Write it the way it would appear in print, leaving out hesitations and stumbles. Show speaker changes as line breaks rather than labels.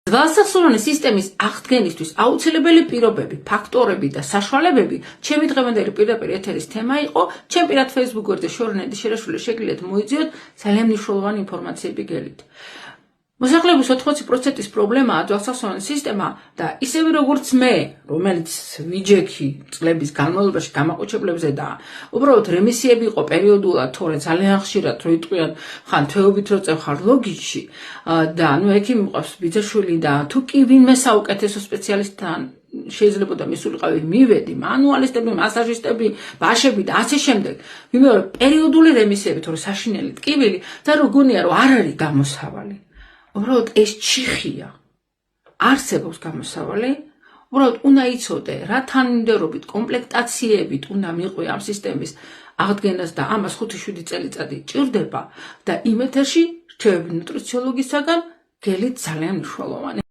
ძვალსახსოვანი სისტემის აღდგენისთვის აუცილებელი პირობები, ფაქტორები და საშუალებები ჩემი დღევანდელი პირდაპირ ეთერის თემა იყო. ჩემ პირად Facebook გვერდზე შორნედი შერაშული შეგიძლიათ მოიძიოთ ძალიან მნიშვნელოვანი ინფორმაციები გელით. მოსახლეობის 80%-ის პრობლემაა ძვალსახსოვანი სისტემა და ისევე როგორც მე, რომელიც ვიჯექი წლების განმავლობაში გამაყუჩებლებზე და უბრალოდ რემისიები იყო პერიოდულად, თორე ძალიან ხშირად რო იტყვიან ხან თვეობით რო წევ ხარ ლოგიჩში და ნუ ექი მიყვავს ბიძაშვილი და თუ კი ვინმე საუკეთესო სპეციალისტთან შეიძლება მისულიყავი მივედი, მანუალისტები, მასაჟისტები, ბაშები და ასე შემდეგ. ვიმეორე პერიოდული რემისიები, თორე საშინელი ტკივილი და როგონია რომ არ არის გამოსავალი. უბრალოდ ეს ჩიხია. არსებობს გამოსავალი, უბრალოდ უნდა იცოდე რა თანმიმდევრობით, კომპლექტაციებით უნდა მიყვე ამ სისტემის აღდგენას და ამას 5-7 წელიწადი ჭირდება და იმ ეთერში რჩევები ნუტრიციოლოგისაგან გელით ძალიან მნიშვნელოვანი.